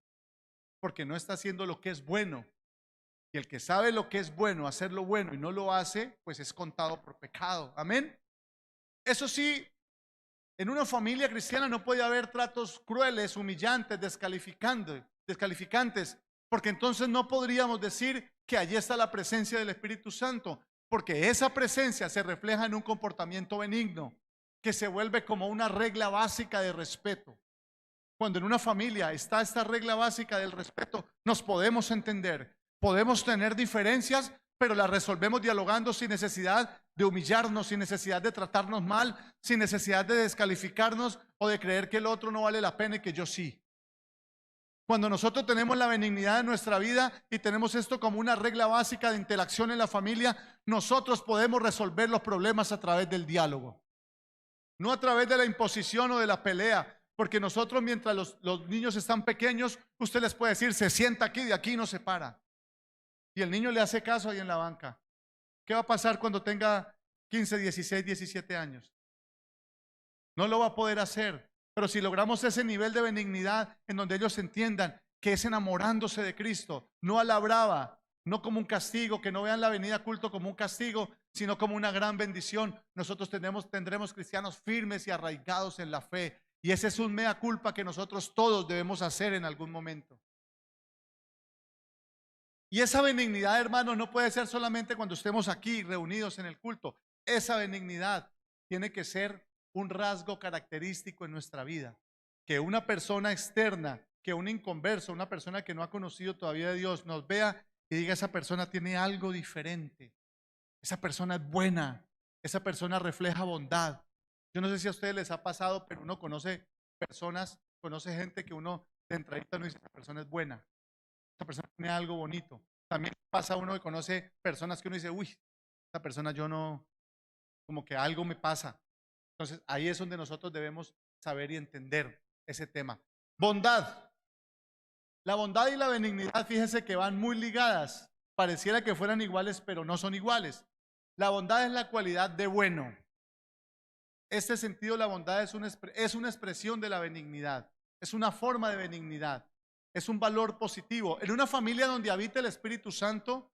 porque no está haciendo lo que es bueno. Y el que sabe lo que es bueno, hacer lo bueno y no lo hace, pues es contado por pecado. Amén. Eso sí, en una familia cristiana no puede haber tratos crueles, humillantes, descalificantes, porque entonces no podríamos decir que allí está la presencia del Espíritu Santo, porque esa presencia se refleja en un comportamiento benigno, que se vuelve como una regla básica de respeto. Cuando en una familia está esta regla básica del respeto, nos podemos entender, podemos tener diferencias, pero las resolvemos dialogando sin necesidad de humillarnos, sin necesidad de tratarnos mal, sin necesidad de descalificarnos o de creer que el otro no vale la pena y que yo sí. Cuando nosotros tenemos la benignidad en nuestra vida y tenemos esto como una regla básica de interacción en la familia, nosotros podemos resolver los problemas a través del diálogo, no a través de la imposición o de la pelea. Porque nosotros, mientras los niños están pequeños, usted les puede decir, se sienta aquí, de aquí no se para. Y el niño le hace caso ahí en la banca. ¿Qué va a pasar cuando tenga 15, 16, 17 años? No lo va a poder hacer. Pero si logramos ese nivel de benignidad en donde ellos entiendan que es enamorándose de Cristo, no a la brava, no como un castigo, que no vean la venida a culto como un castigo, sino como una gran bendición, nosotros tendremos cristianos firmes y arraigados en la fe. Y ese es un mea culpa que nosotros todos debemos hacer en algún momento. Y esa benignidad, hermanos, no puede ser solamente cuando estemos aquí reunidos en el culto. Esa benignidad tiene que ser un rasgo característico en nuestra vida. Que una persona externa, que un inconverso, una persona que no ha conocido todavía a Dios, nos vea y diga, esa persona tiene algo diferente. Esa persona es buena. Esa persona refleja bondad. Yo no sé si a ustedes les ha pasado, pero uno conoce personas, conoce gente que uno de entradita no dice, esa persona es buena, esa persona tiene algo bonito. También pasa uno que conoce personas que uno dice, uy, esa persona yo no, como que algo me pasa. Entonces ahí es donde nosotros debemos saber y entender ese tema. Bondad. La bondad y la benignidad, fíjese que van muy ligadas. Pareciera que fueran iguales, pero no son iguales. La bondad es la cualidad de bueno. Este sentido, la bondad es una expresión de la benignidad, es una forma de benignidad, es un valor positivo. En una familia donde habita el Espíritu Santo,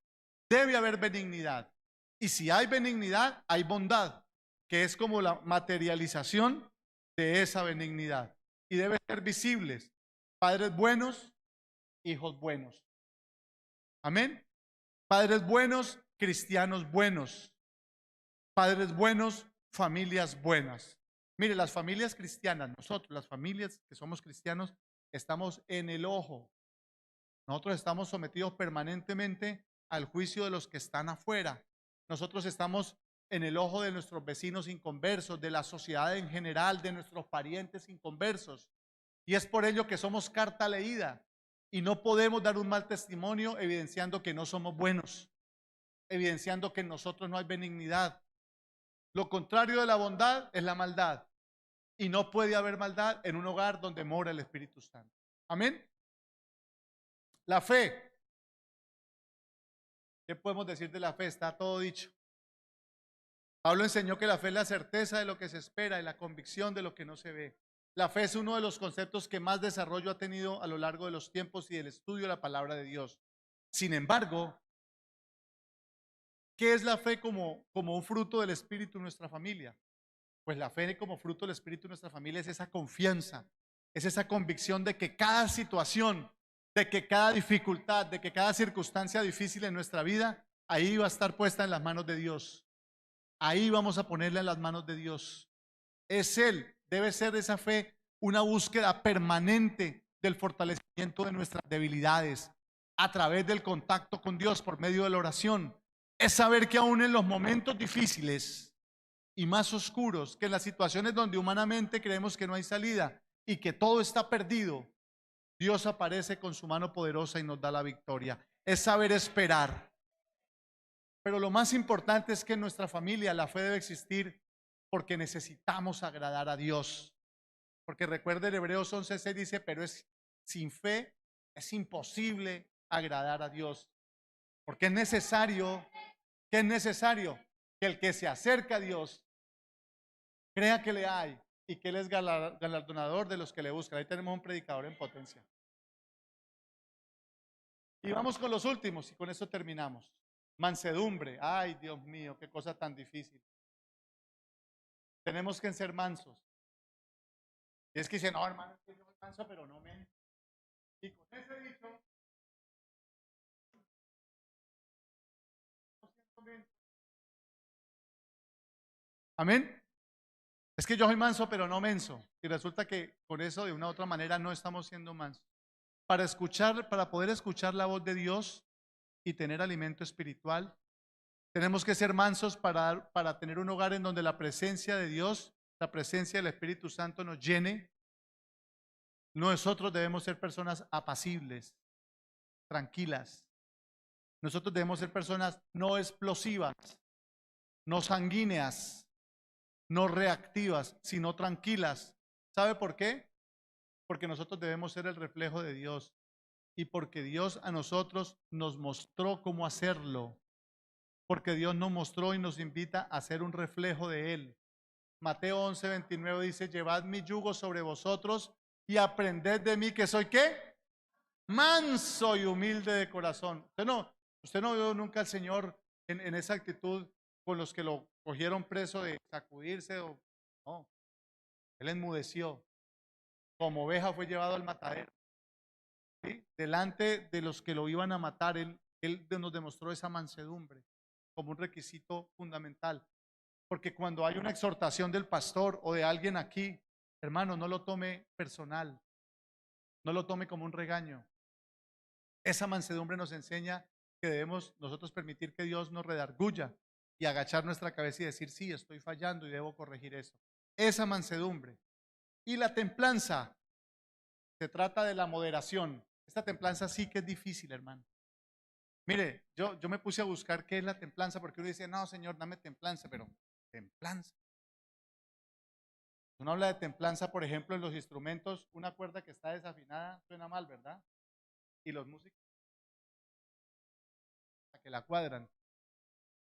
debe haber benignidad. Y si hay benignidad, hay bondad, que es como la materialización de esa benignidad. Y debe ser visibles. Padres buenos, hijos buenos. Amén. Padres buenos, cristianos buenos. Padres buenos, familias buenas. Mire, las familias cristianas, nosotros, las familias que somos cristianos, estamos en el ojo. Nosotros estamos sometidos permanentemente al juicio de los que están afuera. Nosotros estamos en el ojo de nuestros vecinos inconversos, de la sociedad en general, de nuestros parientes inconversos. Y es por ello que somos carta leída y no podemos dar un mal testimonio evidenciando que no somos buenos, evidenciando que en nosotros no hay benignidad. Lo contrario de la bondad es la maldad. Y no puede haber maldad en un hogar donde mora el Espíritu Santo. Amén. La fe. ¿Qué podemos decir de la fe? Está todo dicho. Pablo enseñó que la fe es la certeza de lo que se espera y la convicción de lo que no se ve. La fe es uno de los conceptos que más desarrollo ha tenido a lo largo de los tiempos y del estudio de la palabra de Dios. Sin embargo, ¿qué es la fe como un fruto del Espíritu en nuestra familia? Pues la fe como fruto del Espíritu en nuestra familia es esa confianza, es esa convicción de que cada situación de que cada dificultad, de que cada circunstancia difícil en nuestra vida, ahí va a estar puesta en las manos de Dios. Ahí vamos a ponerla en las manos de Dios. Es Él, debe ser esa fe una búsqueda permanente del fortalecimiento de nuestras debilidades a través del contacto con Dios por medio de la oración. Es saber que aún en los momentos difíciles y más oscuros, que en las situaciones donde humanamente creemos que no hay salida y que todo está perdido, Dios aparece con su mano poderosa y nos da la victoria. Es saber esperar. Pero lo más importante es que en nuestra familia la fe debe existir porque necesitamos agradar a Dios. Porque recuerden, Hebreos 11:6 dice, pero sin fe es imposible agradar a Dios. Porque es necesario que el que se acerca a Dios crea que le hay y que Él es galardonador de los que le buscan. Ahí tenemos un predicador en potencia. Y vamos con los últimos y con eso terminamos. Mansedumbre. Ay, Dios mío, qué cosa tan difícil. Tenemos que ser mansos. Y es que dicen, no, hermano, es que yo soy manso, pero no me. Y con ese dicho, amén. Es que yo soy manso, pero no menso. Y resulta que con eso, de una u otra manera, no estamos siendo mansos. Para poder escuchar la voz de Dios y tener alimento espiritual, tenemos que ser mansos para tener un hogar en donde la presencia de Dios, la presencia del Espíritu Santo nos llene. Nosotros debemos ser personas apacibles, tranquilas. Nosotros debemos ser personas no explosivas, no sanguíneas, no reactivas, sino tranquilas. ¿Sabe por qué? Porque nosotros debemos ser el reflejo de Dios y porque Dios a nosotros nos mostró cómo hacerlo. Porque Dios nos mostró y nos invita a ser un reflejo de Él. Mateo 11:29 dice, llevad mi yugo sobre vosotros y aprended de mí que soy ¿qué? Manso y humilde de corazón. Usted no vio nunca al Señor en esa actitud con los que lo cogieron preso de sacudirse. No, Él enmudeció. Como oveja fue llevado al matadero. ¿Sí? Delante de los que lo iban a matar, él nos demostró esa mansedumbre como un requisito fundamental. Porque cuando hay una exhortación del pastor o de alguien aquí, hermano, no lo tome personal, no lo tome como un regaño. Esa mansedumbre nos enseña que debemos nosotros permitir que Dios nos redarguya y agachar nuestra cabeza y decir, sí, estoy fallando y debo corregir eso. Esa mansedumbre. Y la templanza, se trata de la moderación. Esta templanza sí que es difícil, hermano. Mire, yo me puse a buscar qué es la templanza, porque uno dice, no, Señor, dame templanza, pero templanza. Uno habla de templanza, por ejemplo, en los instrumentos, una cuerda que está desafinada suena mal, ¿verdad? Y los músicos, a que la cuadran,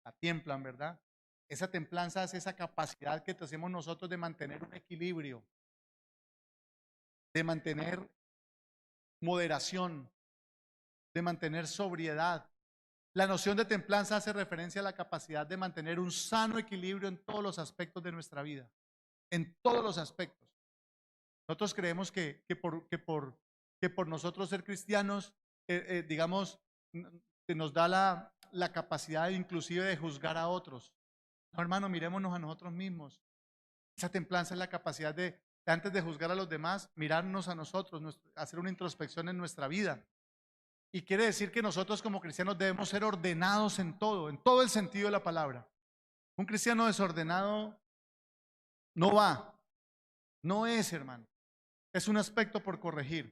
la tiemplan, ¿verdad? Esa templanza es esa capacidad que tenemos nosotros de mantener un equilibrio, de mantener moderación, de mantener sobriedad. La noción de templanza hace referencia a la capacidad de mantener un sano equilibrio en todos los aspectos de nuestra vida, en todos los aspectos. Nosotros creemos que por nosotros ser cristianos, digamos, nos da la capacidad inclusive de juzgar a otros. No, hermano, mirémonos a nosotros mismos. Esa templanza es la capacidad de antes de juzgar a los demás, mirarnos a nosotros, hacer una introspección en nuestra vida. Y quiere decir que nosotros como cristianos debemos ser ordenados en todo el sentido de la palabra. Un cristiano desordenado no va, no es, hermano. Es un aspecto por corregir.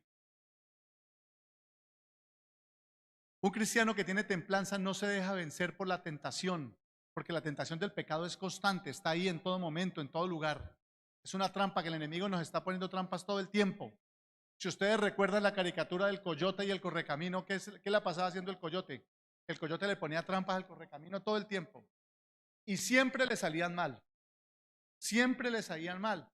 Un cristiano que tiene templanza no se deja vencer por la tentación, porque la tentación del pecado es constante, está ahí en todo momento, en todo lugar. Es una trampa que el enemigo nos está poniendo trampas todo el tiempo. Si ustedes recuerdan la caricatura del coyote y el correcamino, ¿qué la pasaba haciendo el coyote? El coyote le ponía trampas al correcamino todo el tiempo. Y siempre le salían mal. Siempre le salían mal.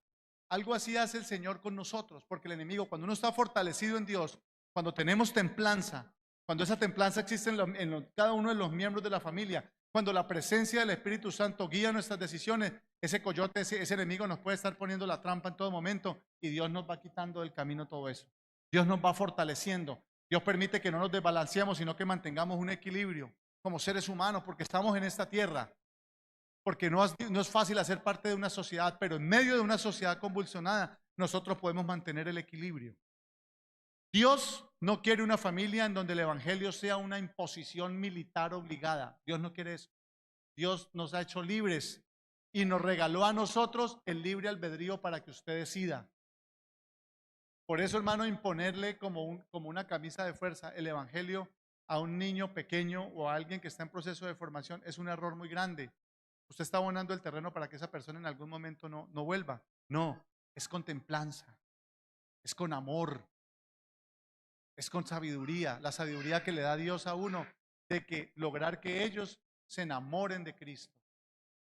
Algo así hace el Señor con nosotros, porque el enemigo, cuando uno está fortalecido en Dios, cuando tenemos templanza, cuando esa templanza existe en cada uno de los miembros de la familia, cuando la presencia del Espíritu Santo guía nuestras decisiones, ese coyote, ese enemigo nos puede estar poniendo la trampa en todo momento y Dios nos va quitando del camino todo eso. Dios nos va fortaleciendo. Dios permite que no nos desbalanceemos, sino que mantengamos un equilibrio como seres humanos, porque estamos en esta tierra. Porque no es fácil hacer parte de una sociedad, pero en medio de una sociedad convulsionada, nosotros podemos mantener el equilibrio. Dios no quiere una familia en donde el evangelio sea una imposición militar obligada. Dios no quiere eso. Dios nos ha hecho libres y nos regaló a nosotros el libre albedrío para que usted decida. Por eso, hermano, imponerle como una camisa de fuerza el evangelio a un niño pequeño o a alguien que está en proceso de formación es un error muy grande. Usted está abonando el terreno para que esa persona en algún momento no vuelva. No, es con templanza, es con amor, es con sabiduría, la sabiduría que le da Dios a uno de que lograr que ellos se enamoren de Cristo,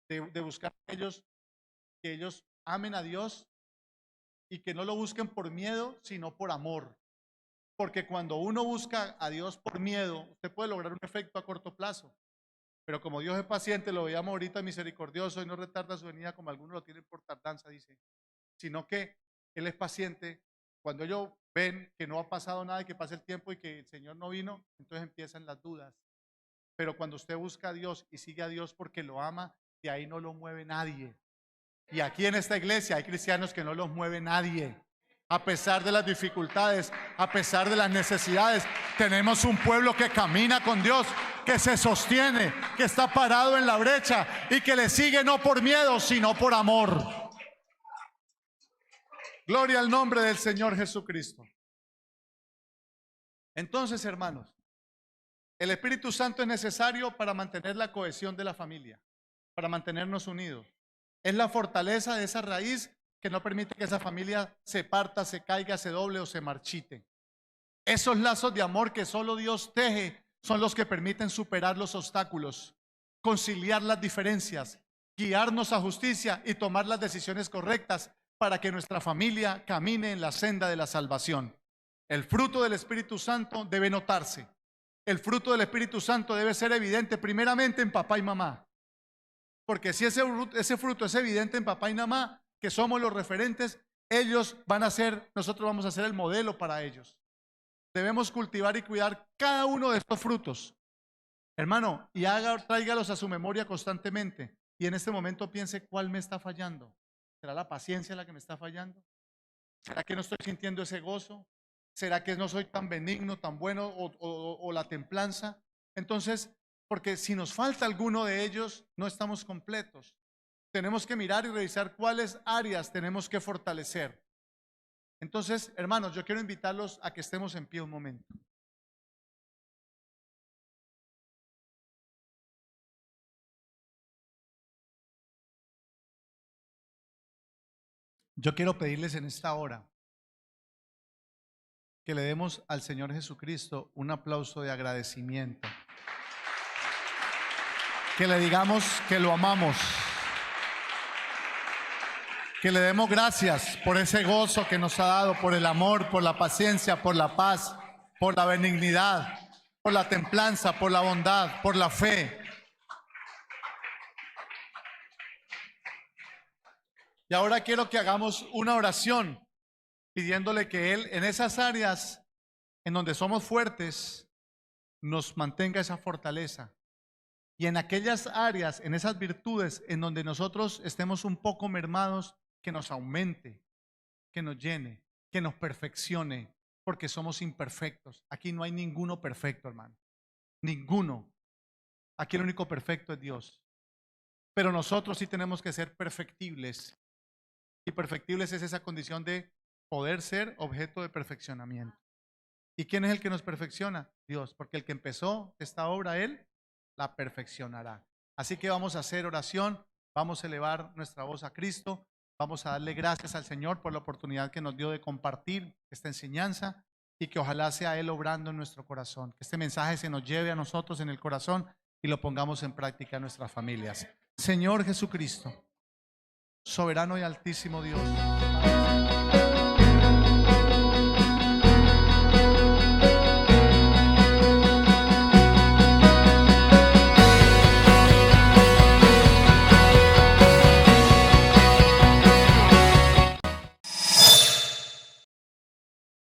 de buscar que ellos amen a Dios y que no lo busquen por miedo, sino por amor. Porque cuando uno busca a Dios por miedo, usted puede lograr un efecto a corto plazo. Pero como Dios es paciente, lo veíamos ahorita, misericordioso, y no retarda su venida como algunos lo tienen por tardanza, dice. Sino que Él es paciente. Cuando ellos ven que no ha pasado nada y que pasa el tiempo y que el Señor no vino, entonces empiezan las dudas. Pero cuando usted busca a Dios y sigue a Dios porque lo ama, de ahí no lo mueve nadie. Y aquí en esta iglesia hay cristianos que no los mueve nadie. A pesar de las dificultades, a pesar de las necesidades, tenemos un pueblo que camina con Dios, que se sostiene, que está parado en la brecha y que le sigue no por miedo, sino por amor. Gloria al nombre del Señor Jesucristo. Entonces, hermanos, el Espíritu Santo es necesario para mantener la cohesión de la familia, para mantenernos unidos. Es la fortaleza de esa raíz que no permite que esa familia se parta, se caiga, se doble o se marchite. Esos lazos de amor que solo Dios teje son los que permiten superar los obstáculos, conciliar las diferencias, guiarnos a justicia y tomar las decisiones correctas para que nuestra familia camine en la senda de la salvación. El fruto del Espíritu Santo debe notarse. El fruto del Espíritu Santo debe ser evidente primeramente en papá y mamá. Porque si ese fruto es evidente en papá y mamá, que somos los referentes, ellos van a ser, nosotros vamos a ser el modelo para ellos. Debemos cultivar y cuidar cada uno de estos frutos, hermano, y tráigalos a su memoria constantemente. Y en este momento piense cuál me está fallando. ¿Será la paciencia la que me está fallando? ¿Será que no estoy sintiendo ese gozo? ¿Será que no soy tan benigno, tan bueno o la templanza? Entonces, porque si nos falta alguno de ellos, no estamos completos. Tenemos que mirar y revisar cuáles áreas tenemos que fortalecer. Entonces, hermanos, yo quiero invitarlos a que estemos en pie un momento. Yo quiero pedirles en esta hora que le demos al Señor Jesucristo un aplauso de agradecimiento. Que le digamos que lo amamos. Que le demos gracias por ese gozo que nos ha dado, por el amor, por la paciencia, por la paz, por la benignidad, por la templanza, por la bondad, por la fe. Y ahora quiero que hagamos una oración pidiéndole que Él en esas áreas en donde somos fuertes nos mantenga esa fortaleza. Y en aquellas áreas, en esas virtudes en donde nosotros estemos un poco mermados, que nos aumente, que nos llene, que nos perfeccione, porque somos imperfectos. Aquí no hay ninguno perfecto, hermano. Ninguno. Aquí el único perfecto es Dios. Pero nosotros sí tenemos que ser perfectibles. Y perfectibles es esa condición de poder ser objeto de perfeccionamiento. ¿Y quién es el que nos perfecciona? Dios, porque el que empezó esta obra, Él la perfeccionará. Así que vamos a hacer oración, vamos a elevar nuestra voz a Cristo, vamos a darle gracias al Señor por la oportunidad que nos dio de compartir esta enseñanza y que ojalá sea Él obrando en nuestro corazón, que este mensaje se nos lleve a nosotros en el corazón y lo pongamos en práctica en nuestras familias. Señor Jesucristo, soberano y altísimo Dios.